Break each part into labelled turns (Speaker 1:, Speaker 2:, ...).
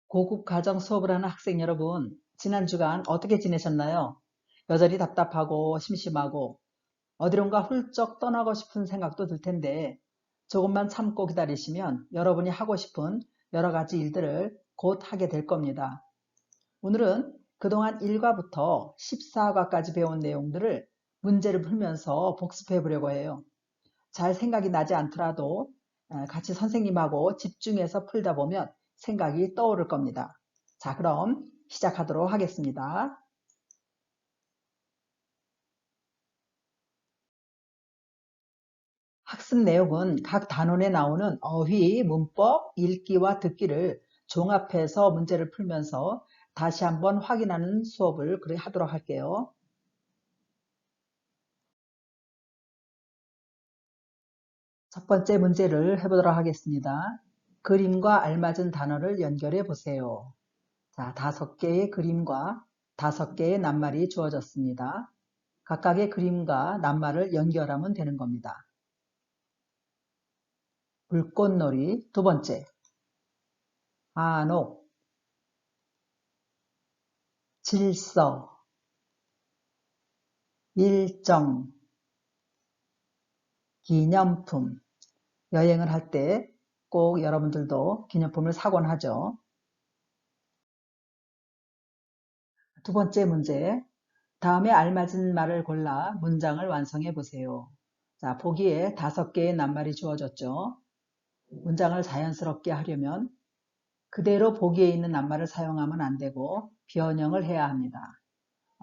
Speaker 1: 고급 가정 수업을 하는 학생 여러분, 지난 주간 어떻게 지내셨나요? 여전히 답답하고 심심하고 어디론가 훌쩍 떠나고 싶은 생각도 들 텐데 조금만 참고 기다리시면 여러분이 하고 싶은 여러 가지 일들을 곧 하게 될 겁니다. 오늘은 그동안 1과부터 14과까지 배운 내용들을 문제를 풀면서 복습해 보려고 해요. 잘 생각이 나지 않더라도 같이 선생님하고 집중해서 풀다 보면 생각이 떠오를 겁니다. 자, 그럼 시작하도록 하겠습니다. 학습 내용은 각 단원에 나오는 어휘, 문법, 읽기와 듣기를 종합해서 문제를 풀면서 다시 한번 확인하는 수업을 하도록 할게요. 첫 번째 문제를 해보도록 하겠습니다. 그림과 알맞은 단어를 연결해 보세요. 자, 5개의 그림과 5개의 낱말이 주어졌습니다. 각각의 그림과 낱말을 연결하면 되는 겁니다. 불꽃놀이 두 번째, 한옥, 질서, 일정, 기념품. 여행을 할 때 꼭 여러분들도 기념품을 사곤 하죠. 두 번째 문제, 다음에 알맞은 말을 골라 문장을 완성해 보세요. 자, 보기에 5개의 낱말이 주어졌죠. 문장을 자연스럽게 하려면 그대로 보기에 있는 낱말을 사용하면 안 되고 변형을 해야 합니다.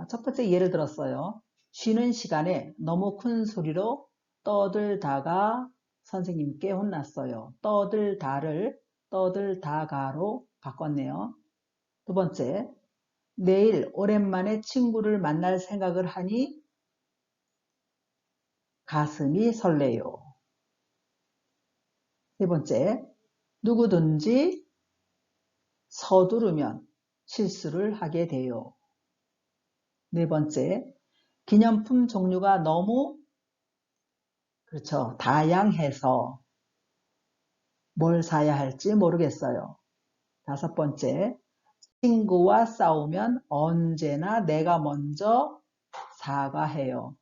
Speaker 1: 첫 번째 예를 들었어요. 쉬는 시간에 너무 큰 소리로 떠들다가 선생님께 혼났어요. 떠들다를 떠들다가로 바꿨네요. 두 번째, 내일 오랜만에 친구를 만날 생각을 하니 가슴이 설레요. 세 번째, 누구든지 서두르면 실수를 하게 돼요. 네 번째, 기념품 종류가 너무 그렇죠. 다양해서 뭘 사야 할지 모르겠어요. 다섯 번째, 친구와 싸우면 언제나 내가 먼저 사과해요.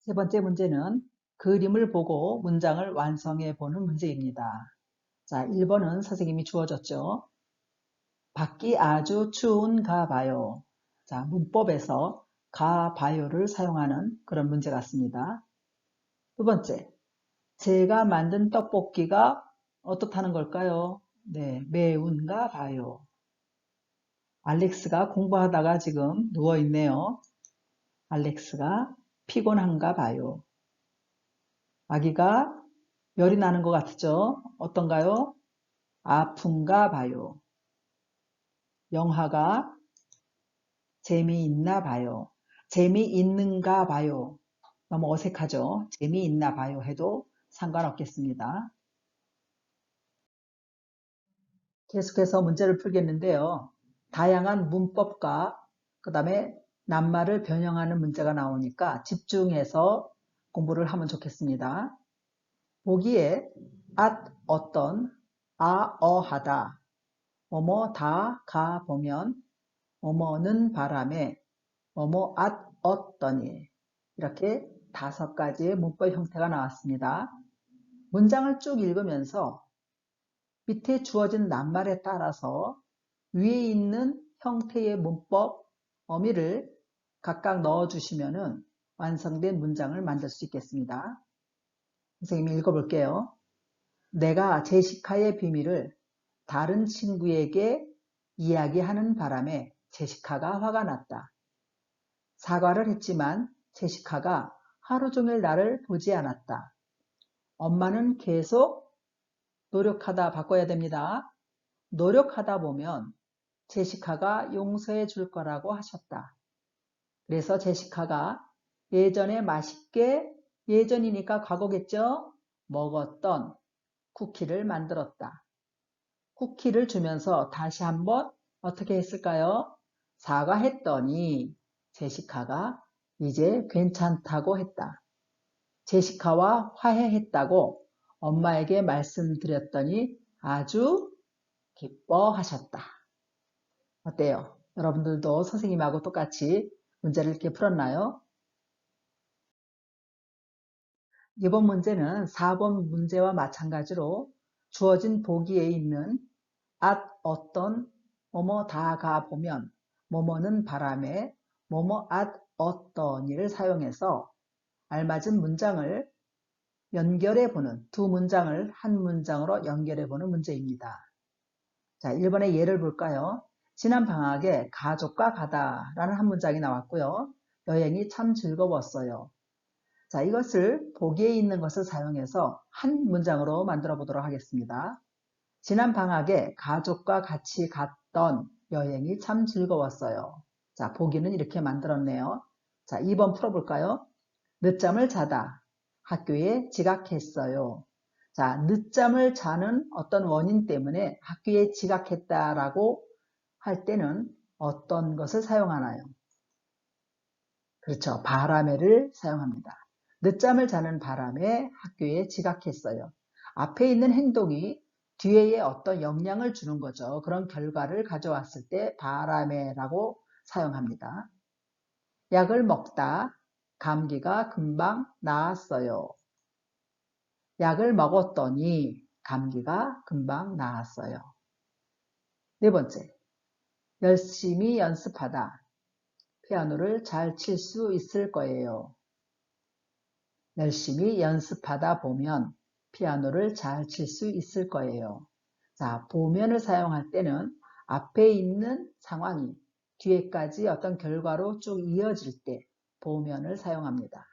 Speaker 1: 세 번째 문제는 그림을 보고 문장을 완성해 보는 문제입니다. 자, 1번은 선생님이 주어졌죠. 밖이 아주 추운가 봐요. 자, 문법에서 가 봐요를 사용하는 그런 문제 같습니다. 두 번째, 제가 만든 떡볶이가 어떻다는 걸까요? 네, 매운가 봐요. 알렉스가 공부하다가 지금 누워있네요. 알렉스가 피곤한가 봐요. 아기가 열이 나는 것 같죠? 어떤가요? 아픈가 봐요. 영화가 재미있나 봐요. 재미있는가 봐요. 너무 어색하죠? 재미있나 봐요 해도 상관없겠습니다. 계속해서 문제를 풀겠는데요. 다양한 문법과 그 다음에 낱말을 변형하는 문제가 나오니까 집중해서 공부를 하면 좋겠습니다. 보기에 어떤, 어하다, 뭐뭐 다 가보면, 뭐뭐는 바람에, 뭐뭐 어떠니 이렇게 5가지의 문법 형태가 나왔습니다. 문장을 쭉 읽으면서 밑에 주어진 낱말에 따라서 위에 있는 형태의 문법, 어미를 각각 넣어주시면 완성된 문장을 만들 수 있겠습니다. 선생님이 읽어볼게요. 내가 제시카의 비밀을 다른 친구에게 이야기하는 바람에 제시카가 화가 났다. 사과를 했지만 제시카가 하루 종일 나를 보지 않았다. 엄마는 계속 노력하다 바꿔야 됩니다. 노력하다 보면 제시카가 용서해 줄 거라고 하셨다. 그래서 제시카가 예전에 맛있게, 예전이니까 과거겠죠? 먹었던 쿠키를 만들었다. 쿠키를 주면서 다시 한번 어떻게 했을까요? 사과했더니 제시카가 이제 괜찮다고 했다. 제시카와 화해했다고 엄마에게 말씀드렸더니 아주 기뻐하셨다. 어때요? 여러분들도 선생님하고 똑같이 문제를 이렇게 풀었나요? 이번 문제는 4번 문제와 마찬가지로 주어진 보기에 있는 at 어떤 뭐뭐 다가 보면 뭐뭐는 바람에 뭐뭐 at 어떠니를 사용해서 알맞은 문장을 연결해보는 두 문장을 한 문장으로 연결해보는 문제입니다. 자, 1번의 예를 볼까요? 지난 방학에 가족과 가다라는 한 문장이 나왔고요. 여행이 참 즐거웠어요. 자, 이것을 보기에 있는 것을 사용해서 한 문장으로 만들어 보도록 하겠습니다. 지난 방학에 가족과 같이 갔던 여행이 참 즐거웠어요. 자, 보기는 이렇게 만들었네요. 자, 2번 풀어볼까요? 늦잠을 자다 학교에 지각했어요. 자, 늦잠을 자는 어떤 원인 때문에 학교에 지각했다라고 할 때는 어떤 것을 사용하나요? 그렇죠. 바람에를 사용합니다. 늦잠을 자는 바람에 학교에 지각했어요. 앞에 있는 행동이 뒤에 어떤 영향을 주는 거죠. 그런 결과를 가져왔을 때 바람에라고 사용합니다. 약을 먹다 감기가 금방 나았어요. 약을 먹었더니 감기가 금방 나았어요. 네 번째, 열심히 연습하다 피아노를 잘 칠 수 있을 거예요. 열심히 연습하다 보면 피아노를 잘 칠 수 있을 거예요. 자, 보면을 사용할 때는 앞에 있는 상황이 뒤에까지 어떤 결과로 쭉 이어질 때 보면을 사용합니다.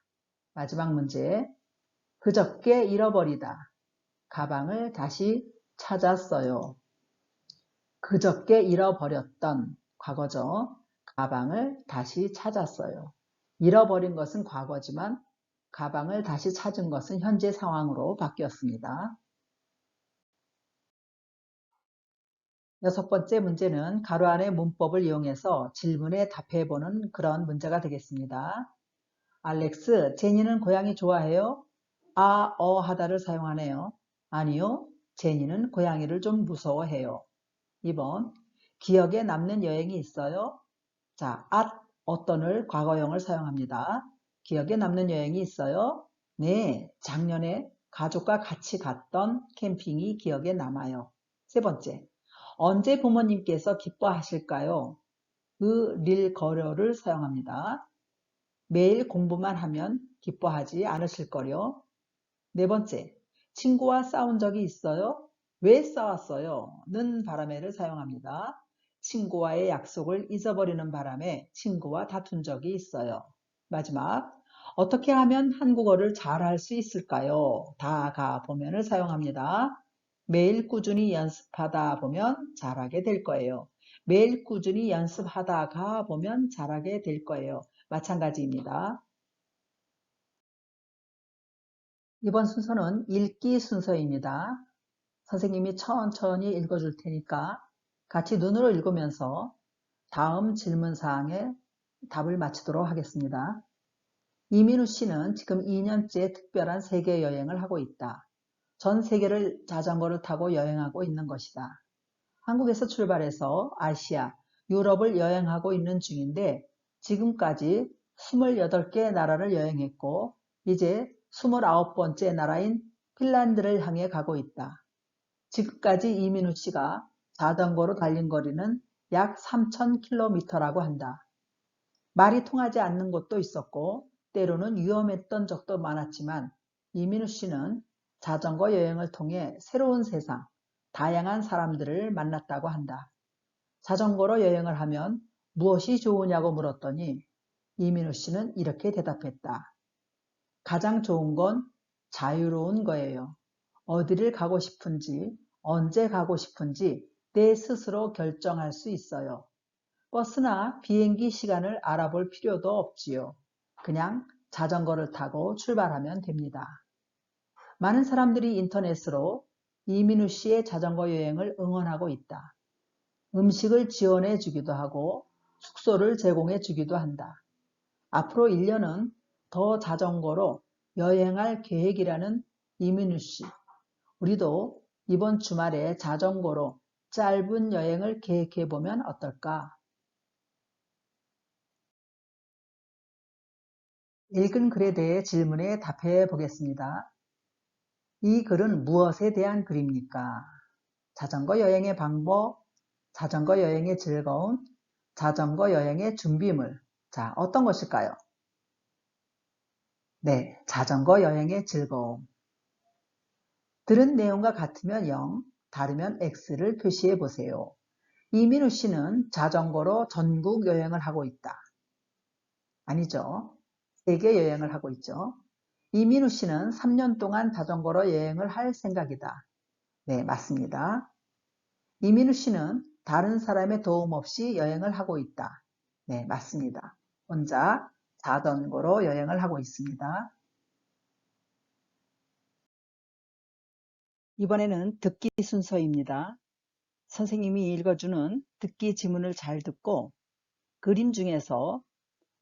Speaker 1: 마지막 문제, 그저께 잃어버리다 가방을 다시 찾았어요. 그저께 잃어버렸던 과거죠. 가방을 다시 찾았어요. 잃어버린 것은 과거지만 가방을 다시 찾은 것은 현재 상황으로 바뀌었습니다. 6번째 문제는 가로 안의 문법을 이용해서 질문에 답해보는 그런 문제가 되겠습니다. 알렉스, 제니는 고양이 좋아해요? 아, 하다를 사용하네요. 아니요, 제니는 고양이를 좀 무서워해요. 2번, 기억에 남는 여행이 있어요? 자, at 어떤을 과거형을 사용합니다. 기억에 남는 여행이 있어요? 네, 작년에 가족과 같이 갔던 캠핑이 기억에 남아요. 세 번째, 언제 부모님께서 기뻐하실까요? 릴 거려를 사용합니다. 매일 공부만 하면 기뻐하지 않으실 거요. 네 번째, 친구와 싸운 적이 있어요? 왜 싸웠어요? 는 바람에를 사용합니다. 친구와의 약속을 잊어버리는 바람에 친구와 다툰 적이 있어요. 마지막, 어떻게 하면 한국어를 잘할 수 있을까요? 다가 보면을 사용합니다. 매일 꾸준히 연습하다 보면 잘하게 될 거예요. 매일 꾸준히 연습하다가 보면 잘하게 될 거예요. 마찬가지입니다. 이번 순서는 읽기 순서입니다. 선생님이 천천히 읽어줄 테니까 같이 눈으로 읽으면서 다음 질문사항에 답을 맞추도록 하겠습니다. 이민우 씨는 지금 2년째 특별한 세계 여행을 하고 있다. 전 세계를 자전거를 타고 여행하고 있는 것이다. 한국에서 출발해서 아시아, 유럽을 여행하고 있는 중인데 지금까지 28개 나라를 여행했고 이제 29번째 나라인 핀란드를 향해 가고 있다. 지금까지 이민우 씨가 자전거로 달린 거리는 약 3,000km라고 한다. 말이 통하지 않는 곳도 있었고 때로는 위험했던 적도 많았지만 이민우 씨는 자전거 여행을 통해 새로운 세상, 다양한 사람들을 만났다고 한다. 자전거로 여행을 하면 무엇이 좋으냐고 물었더니 이민우 씨는 이렇게 대답했다. 가장 좋은 건 자유로운 거예요. 어디를 가고 싶은지, 언제 가고 싶은지 내 스스로 결정할 수 있어요. 버스나 비행기 시간을 알아볼 필요도 없지요. 그냥 자전거를 타고 출발하면 됩니다. 많은 사람들이 인터넷으로 이민우 씨의 자전거 여행을 응원하고 있다. 음식을 지원해 주기도 하고 숙소를 제공해 주기도 한다. 앞으로 1년은 더 자전거로 여행할 계획이라는 이민우 씨. 우리도 이번 주말에 자전거로 짧은 여행을 계획해 보면 어떨까? 읽은 글에 대해 질문에 답해 보겠습니다. 이 글은 무엇에 대한 글입니까? 자전거 여행의 방법, 자전거 여행의 즐거움, 자전거 여행의 준비물. 자, 어떤 것일까요? 네, 자전거 여행의 즐거움. 들은 내용과 같으면 0, 다르면 X를 표시해 보세요. 이민우 씨는 자전거로 전국 여행을 하고 있다. 아니죠. 세계 여행을 하고 있죠. 이민우 씨는 3년 동안 자전거로 여행을 할 생각이다. 네, 맞습니다. 이민우 씨는 다른 사람의 도움 없이 여행을 하고 있다. 네, 맞습니다. 혼자 자전거로 여행을 하고 있습니다. 이번에는 듣기 순서입니다. 선생님이 읽어주는 듣기 지문을 잘 듣고 그림 중에서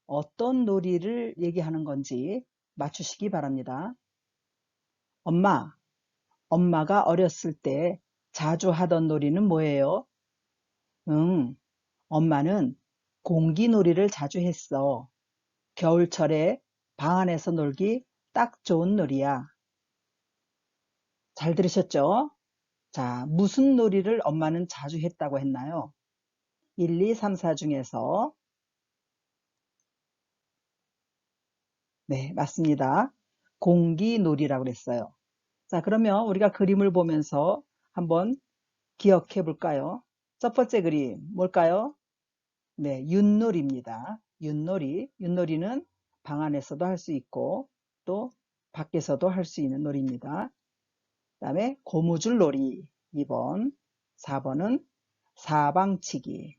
Speaker 1: 어떤 놀이를 얘기하는 건지 맞추시기 바랍니다. 엄마, 엄마가 어렸을 때 자주 하던 놀이는 뭐예요? 응, 엄마는 공기놀이를 자주 했어. 겨울철에 방 안에서 놀기 딱 좋은 놀이야. 잘 들으셨죠? 자, 무슨 놀이를 엄마는 자주 했다고 했나요? 1, 2, 3, 4 중에서 네, 맞습니다. 공기놀이라고 그랬어요. 자, 그러면 우리가 그림을 보면서 한번 기억해 볼까요? 첫 번째 그림 뭘까요? 네, 윷놀이입니다. 윷놀이. 윷놀이는 방 안에서도 할 수 있고 또 밖에서도 할 수 있는 놀이입니다. 그다음에 고무줄 놀이 2번, 4번은 사방치기.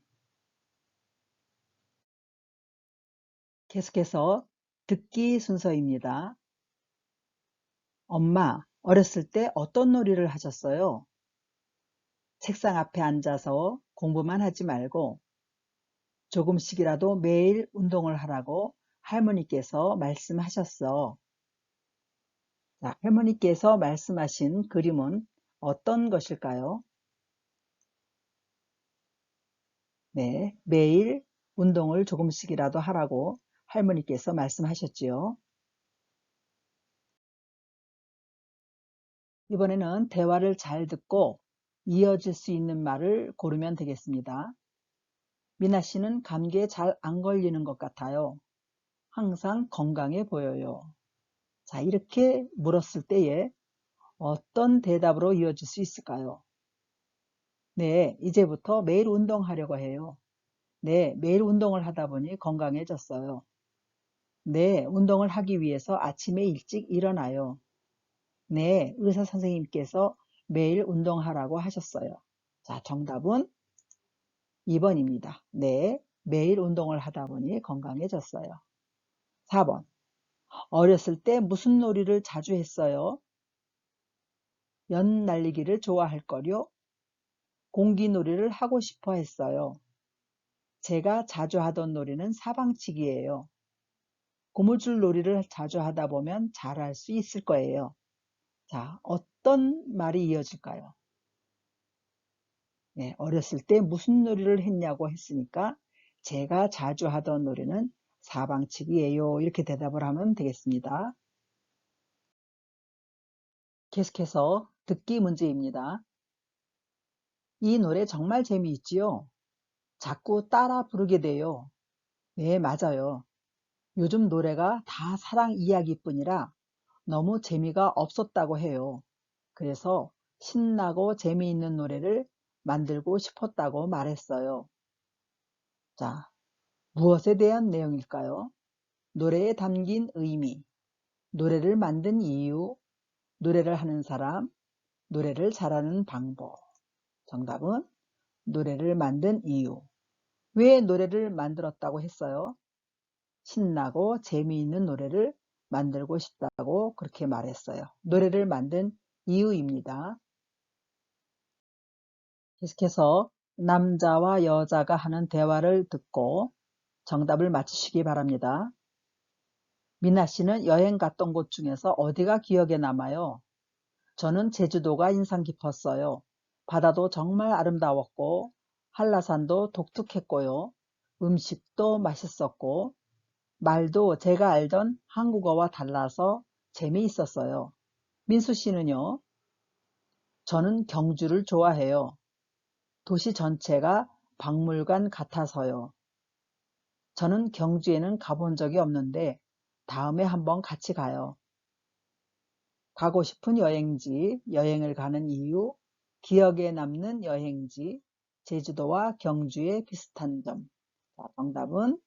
Speaker 1: 계속해서 듣기 순서입니다. 엄마, 어렸을 때 어떤 놀이를 하셨어요? 책상 앞에 앉아서 공부만 하지 말고 조금씩이라도 매일 운동을 하라고 할머니께서 말씀하셨어. 자, 할머니께서 말씀하신 그림은 어떤 것일까요? 네, 매일 운동을 조금씩이라도 하라고 할머니께서 말씀하셨지요. 이번에는 대화를 잘 듣고 이어질 수 있는 말을 고르면 되겠습니다. 미나 씨는 감기에 잘 안 걸리는 것 같아요. 항상 건강해 보여요. 자, 이렇게 물었을 때에 어떤 대답으로 이어질 수 있을까요? 네, 이제부터 매일 운동하려고 해요. 네, 매일 운동을 하다 보니 건강해졌어요. 네, 운동을 하기 위해서 아침에 일찍 일어나요. 네, 의사 선생님께서 매일 운동하라고 하셨어요. 자, 정답은 2번입니다. 네, 매일 운동을 하다 보니 건강해졌어요. 4번. 어렸을 때 무슨 놀이를 자주 했어요? 연 날리기를 좋아할 거요? 공기놀이를 하고 싶어 했어요. 제가 자주 하던 놀이는 사방치기예요. 고무줄 놀이를 자주 하다 보면 잘할 수 있을 거예요. 자, 어떤 말이 이어질까요? 네, 어렸을 때 무슨 놀이를 했냐고 했으니까 제가 자주 하던 놀이는 사방치기예요. 이렇게 대답을 하면 되겠습니다. 계속해서 듣기 문제입니다. 이 노래 정말 재미있지요? 자꾸 따라 부르게 돼요. 네, 맞아요. 요즘 노래가 다 사랑 이야기뿐이라 너무 재미가 없었다고 해요. 그래서 신나고 재미있는 노래를 만들고 싶었다고 말했어요. 자, 무엇에 대한 내용일까요? 노래에 담긴 의미, 노래를 만든 이유, 노래를 하는 사람, 노래를 잘하는 방법. 정답은 노래를 만든 이유. 왜 노래를 만들었다고 했어요? 신나고 재미있는 노래를 만들고 싶다고 그렇게 말했어요. 노래를 만든 이유입니다. 계속해서 남자와 여자가 하는 대화를 듣고 정답을 맞히시기 바랍니다. 미나 씨는 여행 갔던 곳 중에서 어디가 기억에 남아요? 저는 제주도가 인상 깊었어요. 바다도 정말 아름다웠고, 한라산도 독특했고요. 음식도 맛있었고, 말도 제가 알던 한국어와 달라서 재미있었어요. 민수 씨는요? 저는 경주를 좋아해요. 도시 전체가 박물관 같아서요. 저는 경주에는 가본 적이 없는데 다음에 한번 같이 가요. 가고 싶은 여행지, 여행을 가는 이유, 기억에 남는 여행지, 제주도와 경주의 비슷한 점. 자, 정답은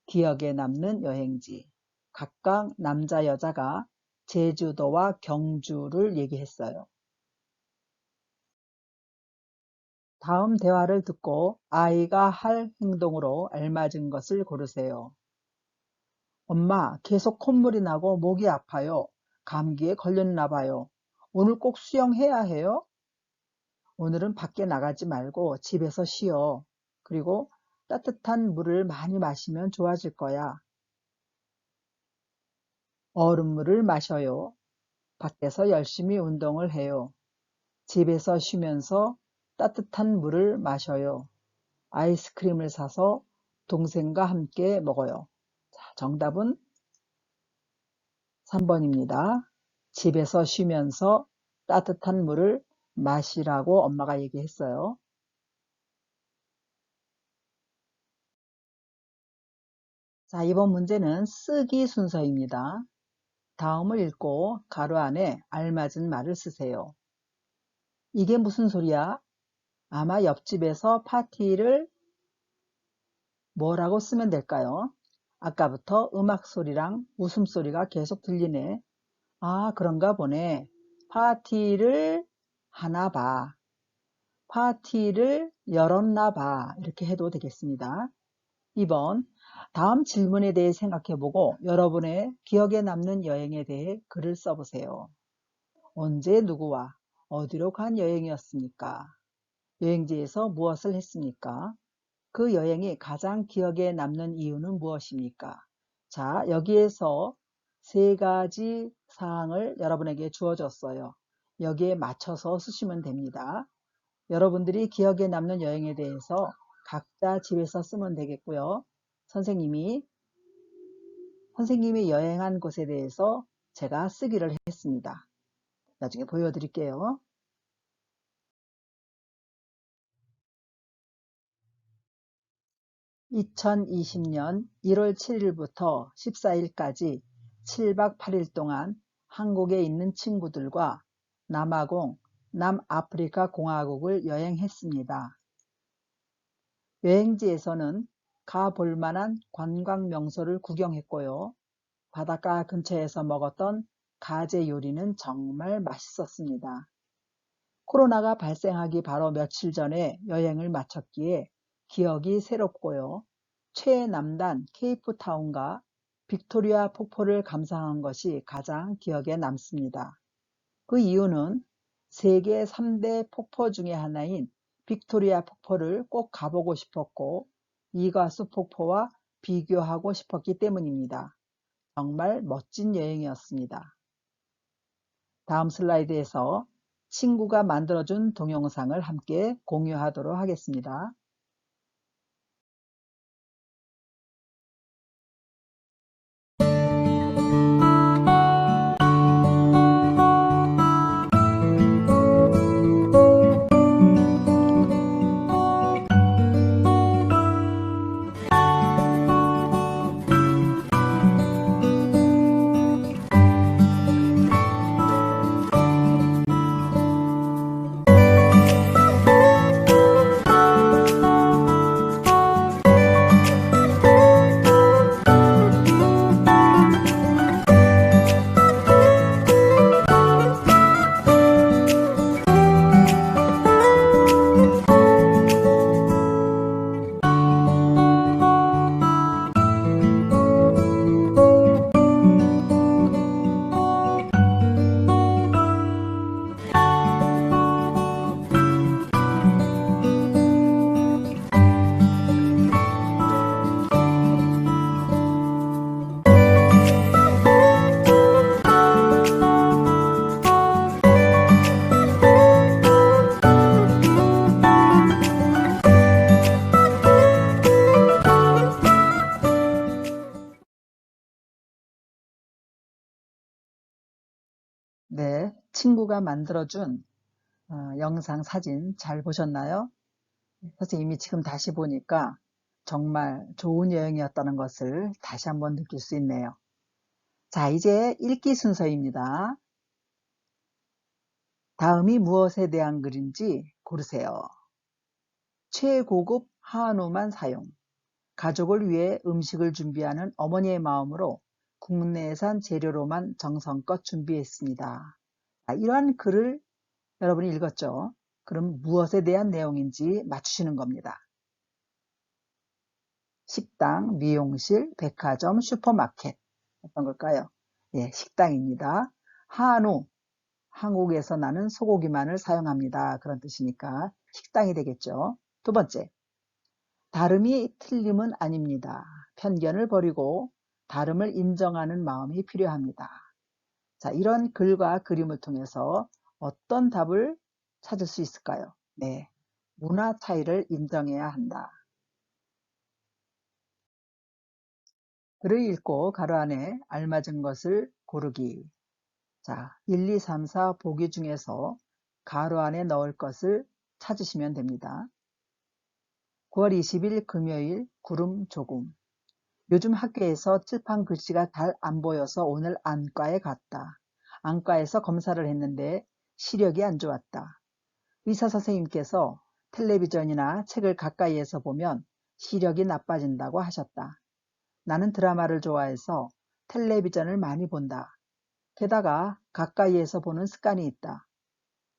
Speaker 1: 기억에 남는 여행지. 각각 남자, 여자가 제주도와 경주를 얘기했어요. 다음 대화를 듣고 아이가 할 행동으로 알맞은 것을 고르세요. 엄마, 계속 콧물이 나고 목이 아파요. 감기에 걸렸나 봐요. 오늘 꼭 수영해야 해요? 오늘은 밖에 나가지 말고 집에서 쉬어. 그리고 따뜻한 물을 많이 마시면 좋아질 거야. 얼음물을 마셔요. 밖에서 열심히 운동을 해요. 집에서 쉬면서 따뜻한 물을 마셔요. 아이스크림을 사서 동생과 함께 먹어요. 자, 정답은 3번입니다. 집에서 쉬면서 따뜻한 물을 마시라고 엄마가 얘기했어요. 자, 이번 문제는 쓰기 순서입니다. 다음을 읽고 가로 안에 알맞은 말을 쓰세요. 이게 무슨 소리야? 아마 옆집에서 파티를 뭐라고 쓰면 될까요? 아까부터 음악 소리랑 웃음소리가 계속 들리네. 아, 그런가 보네. 파티를 하나 봐. 파티를 열었나 봐. 이렇게 해도 되겠습니다. 2번, 다음 질문에 대해 생각해보고 여러분의 기억에 남는 여행에 대해 글을 써보세요. 언제 누구와 어디로 간 여행이었습니까? 여행지에서 무엇을 했습니까? 그 여행이 가장 기억에 남는 이유는 무엇입니까? 자, 여기에서 세 가지 사항을 여러분에게 주어졌어요. 여기에 맞춰서 쓰시면 됩니다. 여러분들이 기억에 남는 여행에 대해서 각자 집에서 쓰면 되겠고요. 선생님이 여행한 곳에 대해서 제가 쓰기를 했습니다. 나중에 보여드릴게요. 2020년 1월 7일부터 14일까지 7박 8일 동안 한국에 있는 친구들과 남아공, 남아프리카 공화국을 여행했습니다. 여행지에서는 가볼 만한 관광 명소를 구경했고요. 바닷가 근처에서 먹었던 가재 요리는 정말 맛있었습니다. 코로나가 발생하기 바로 며칠 전에 여행을 마쳤기에 기억이 새롭고요. 최남단 케이프타운과 빅토리아 폭포를 감상한 것이 가장 기억에 남습니다. 그 이유는 세계 3대 폭포 중에 하나인 빅토리아 폭포를 꼭 가보고 싶었고 이과수 폭포와 비교하고 싶었기 때문입니다. 정말 멋진 여행이었습니다. 다음 슬라이드에서 친구가 만들어준 동영상을 함께 공유하도록 하겠습니다. 네, 친구가 만들어준 영상, 사진 잘 보셨나요? 선생님이 지금 다시 보니까 정말 좋은 여행이었다는 것을 다시 한번 느낄 수 있네요. 자, 이제 읽기 순서입니다. 다음이 무엇에 대한 글인지 고르세요. 최고급 한우만 사용. 가족을 위해 음식을 준비하는 어머니의 마음으로 국내산 재료로만 정성껏 준비했습니다. 이러한 글을 여러분이 읽었죠? 그럼 무엇에 대한 내용인지 맞추시는 겁니다. 식당, 미용실, 백화점, 슈퍼마켓. 어떤 걸까요? 예, 식당입니다. 한우, 한국에서 나는 소고기만을 사용합니다. 그런 뜻이니까 식당이 되겠죠. 두 번째, 다름이 틀림은 아닙니다. 편견을 버리고 다름을 인정하는 마음이 필요합니다. 자, 이런 글과 그림을 통해서 어떤 답을 찾을 수 있을까요? 네, 문화 차이를 인정해야 한다. 글을 읽고 가로 안에 알맞은 것을 고르기. 자, 1, 2, 3, 4 보기 중에서 가로 안에 넣을 것을 찾으시면 됩니다. 9월 20일 금요일 구름 조금. 요즘 학교에서 칠판 글씨가 잘 안 보여서 오늘 안과에 갔다. 안과에서 검사를 했는데 시력이 안 좋았다. 의사 선생님께서 텔레비전이나 책을 가까이에서 보면 시력이 나빠진다고 하셨다. 나는 드라마를 좋아해서 텔레비전을 많이 본다. 게다가 가까이에서 보는 습관이 있다.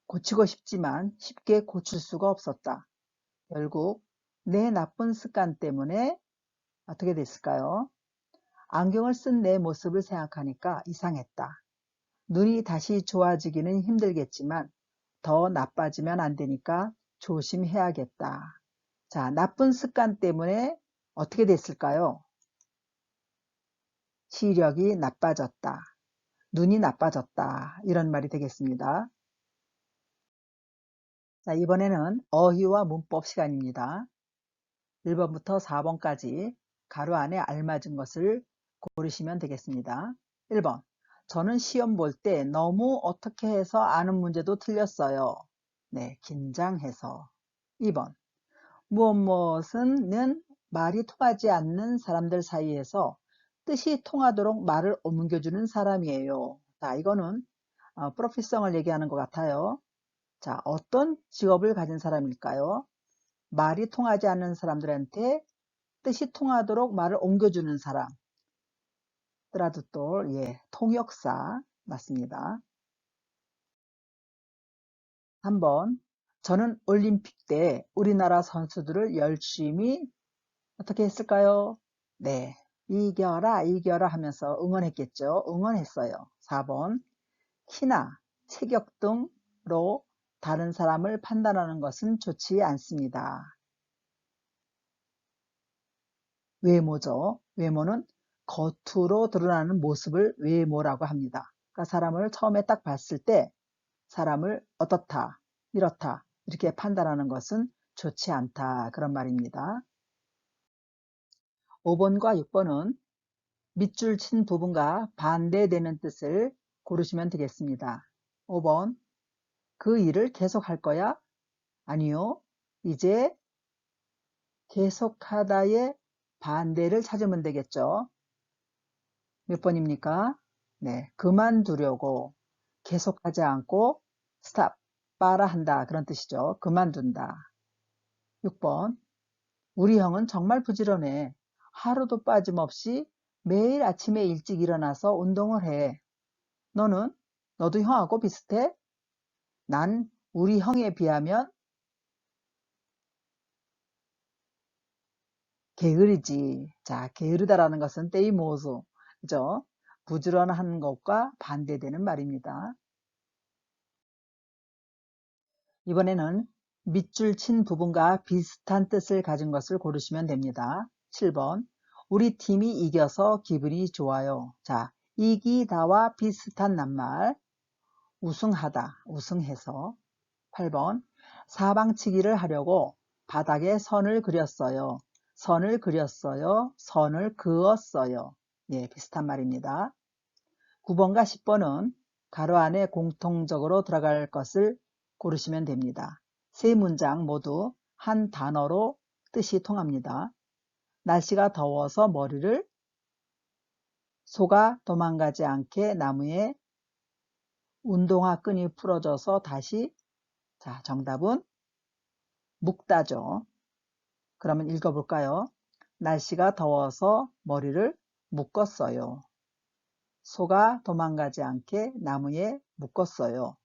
Speaker 1: 고치고 싶지만 쉽게 고칠 수가 없었다. 결국 내 나쁜 습관 때문에 어떻게 됐을까요? 안경을 쓴 내 모습을 생각하니까 이상했다. 눈이 다시 좋아지기는 힘들겠지만 더 나빠지면 안 되니까 조심해야겠다. 자, 나쁜 습관 때문에 어떻게 됐을까요? 시력이 나빠졌다. 눈이 나빠졌다. 이런 말이 되겠습니다. 자, 이번에는 어휘와 문법 시간입니다. 1번부터 4번까지 가로 안에 알맞은 것을 고르시면 되겠습니다. 1번. 저는 시험 볼 때 너무 어떻게 해서 아는 문제도 틀렸어요. 네, 긴장해서. 2번. 무엇무엇은 말이 통하지 않는 사람들 사이에서 뜻이 통하도록 말을 옮겨주는 사람이에요. 자, 이거는 프로페성을 얘기하는 것 같아요. 자, 어떤 직업을 가진 사람일까요? 말이 통하지 않는 사람들한테 뜻이 통하도록 말을 옮겨주는 사람. 트라두톨, 예, 통역사 맞습니다. 3번. 저는 올림픽 때 우리나라 선수들을 열심히 어떻게 했을까요? 네, 이겨라, 이겨라 하면서 응원했겠죠. 응원했어요. 4번. 키나 체격 등으로 다른 사람을 판단하는 것은 좋지 않습니다. 외모죠. 외모는 겉으로 드러나는 모습을 외모라고 합니다. 그러니까 사람을 처음에 딱 봤을 때 사람을 어떻다, 이렇다 이렇게 판단하는 것은 좋지 않다 그런 말입니다. 5번과 6번은 밑줄 친 부분과 반대되는 뜻을 고르시면 되겠습니다. 5번. 그 일을 계속할 거야? 아니요. 이제 계속하다의 반대를 찾으면 되겠죠. 몇 번입니까? 네, 그만두려고 계속하지 않고 스탑, 빠라 한다 그런 뜻이죠. 그만둔다. 6번. 우리 형은 정말 부지런해. 하루도 빠짐없이 매일 아침에 일찍 일어나서 운동을 해. 너는? 너도 형하고 비슷해? 난 우리 형에 비하면 게으르지. 자, 게으르다라는 것은 떼이모수, 그죠? 부지런한 것과 반대되는 말입니다. 이번에는 밑줄 친 부분과 비슷한 뜻을 가진 것을 고르시면 됩니다. 7번. 우리 팀이 이겨서 기분이 좋아요. 자, 이기다와 비슷한 낱말. 우승하다, 우승해서. 8번. 사방치기를 하려고 바닥에 선을 그렸어요. 선을 그렸어요. 선을 그었어요. 예, 비슷한 말입니다. 9번과 10번은 가로 안에 공통적으로 들어갈 것을 고르시면 됩니다. 세 문장 모두 한 단어로 뜻이 통합니다. 날씨가 더워서 머리를 소가 도망가지 않게 나무에 운동화 끈이 풀어져서 다시 자, 정답은 묶다죠. 그러면 읽어볼까요? 날씨가 더워서 머리를 묶었어요. 소가 도망가지 않게 나무에 묶었어요.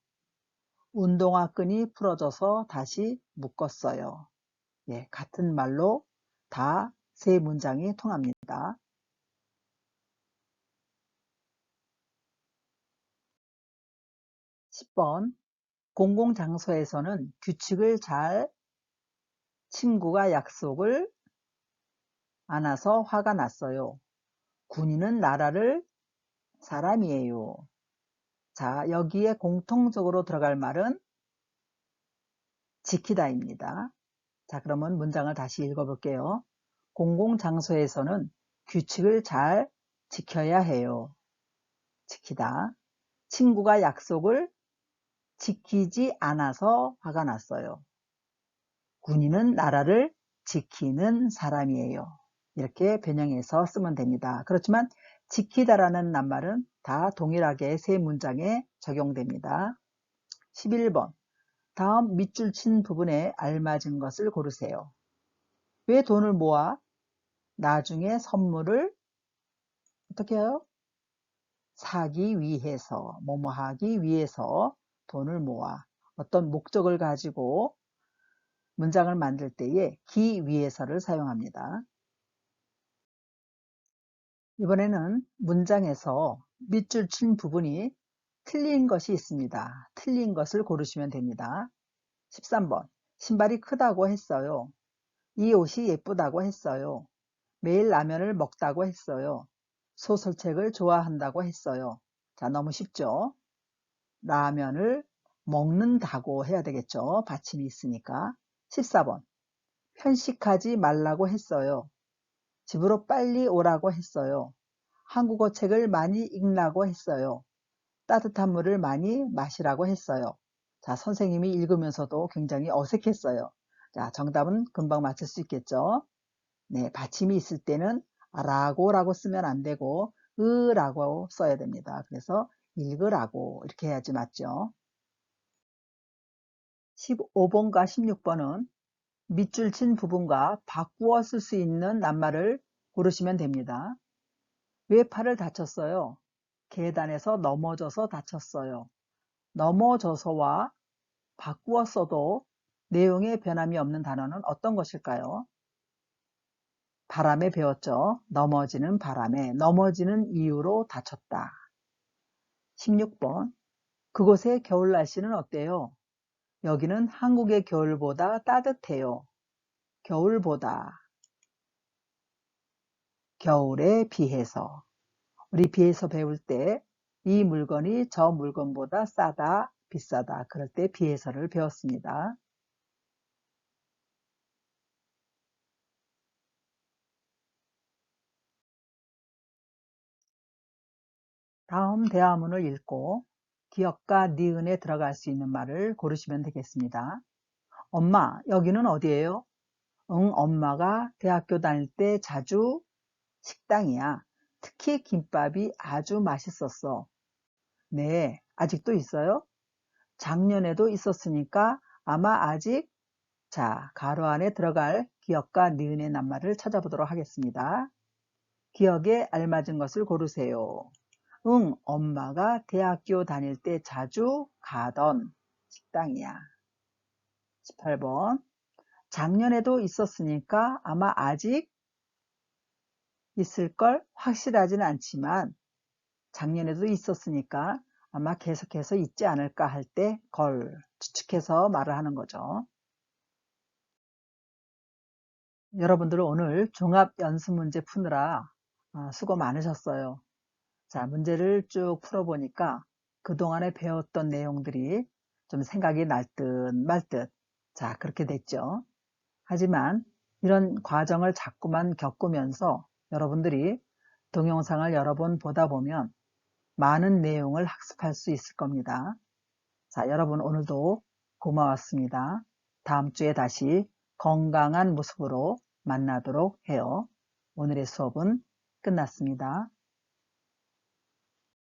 Speaker 1: 운동화 끈이 풀어져서 다시 묶었어요. 예, 같은 말로 다 세 문장이 통합니다. 10번 공공장소에서는 규칙을 잘 친구가 약속을 안 와서 화가 났어요. 군인은 나라를 사람이에요. 자, 여기에 공통적으로 들어갈 말은 지키다입니다. 자, 그러면 문장을 다시 읽어볼게요. 공공장소에서는 규칙을 잘 지켜야 해요. 지키다. 친구가 약속을 지키지 않아서 화가 났어요. 군인은 나라를 지키는 사람이에요. 이렇게 변형해서 쓰면 됩니다. 그렇지만 지키다라는 낱말은 다 동일하게 세 문장에 적용됩니다. 11번 다음 밑줄 친 부분에 알맞은 것을 고르세요. 왜 돈을 모아 나중에 선물을 어떻게 해요? 사기 위해서, 뭐뭐 하기 위해서 돈을 모아 어떤 목적을 가지고 문장을 만들 때에 기 위해서를 사용합니다. 이번에는 문장에서 밑줄 친 부분이 틀린 것이 있습니다. 틀린 것을 고르시면 됩니다. 13번 신발이 크다고 했어요. 이 옷이 예쁘다고 했어요. 매일 라면을 먹다고 했어요. 소설책을 좋아한다고 했어요. 자, 너무 쉽죠? 라면을 먹는다고 해야 되겠죠? 받침이 있으니까. 14번 편식하지 말라고 했어요. 집으로 빨리 오라고 했어요. 한국어 책을 많이 읽라고 했어요. 따뜻한 물을 많이 마시라고 했어요. 자, 선생님이 읽으면서도 굉장히 어색했어요. 자, 정답은 금방 맞출 수 있겠죠? 네, 받침이 있을 때는 라고 쓰면 안 되고 라고 써야 됩니다. 그래서 읽으라고 이렇게 해야지 맞죠? 15번과 16번은 밑줄 친 부분과 바꾸어 쓸 수 있는 낱말을 고르시면 됩니다. 왜 팔을 다쳤어요? 계단에서 넘어져서 다쳤어요. 넘어져서와 바꾸어 써도 내용에 변함이 없는 단어는 어떤 것일까요? 바람에 배웠죠. 넘어지는 바람에 넘어지는 이유로 다쳤다. 16번 그곳의 겨울 날씨는 어때요? 여기는 한국의 겨울보다 따뜻해요. 겨울보다 겨울에 비해서 우리 비해서 배울 때 이 물건이 저 물건보다 싸다, 비싸다 그럴 때 비해서를 배웠습니다. 다음 대화문을 읽고 기역과 니은에 들어갈 수 있는 말을 고르시면 되겠습니다. 엄마, 여기는 어디예요? 응, 엄마가 대학교 다닐 때 자주 식당이야. 특히 김밥이 아주 맛있었어. 네, 아직도 있어요? 작년에도 있었으니까 아마 아직 자, 가로 안에 들어갈 기역과 니은의 낱말을 찾아보도록 하겠습니다. 기역에 알맞은 것을 고르세요. 응, 엄마가 대학교 다닐 때 자주 가던 식당이야. 18번. 작년에도 있었으니까 아마 아직 있을걸 확실하진 않지만 작년에도 있었으니까 아마 계속해서 있지 않을까 할 때 걸, 추측해서 말을 하는 거죠. 여러분들 오늘 종합 연습 문제 푸느라 수고 많으셨어요. 자, 문제를 쭉 풀어보니까 그동안에 배웠던 내용들이 좀 생각이 날 듯 말 듯. 자, 그렇게 됐죠. 하지만 이런 과정을 자꾸만 겪으면서 여러분들이 동영상을 여러 번 보다 보면 많은 내용을 학습할 수 있을 겁니다. 자, 여러분 오늘도 고마웠습니다. 다음 주에 다시 건강한 모습으로 만나도록 해요. 오늘의 수업은 끝났습니다.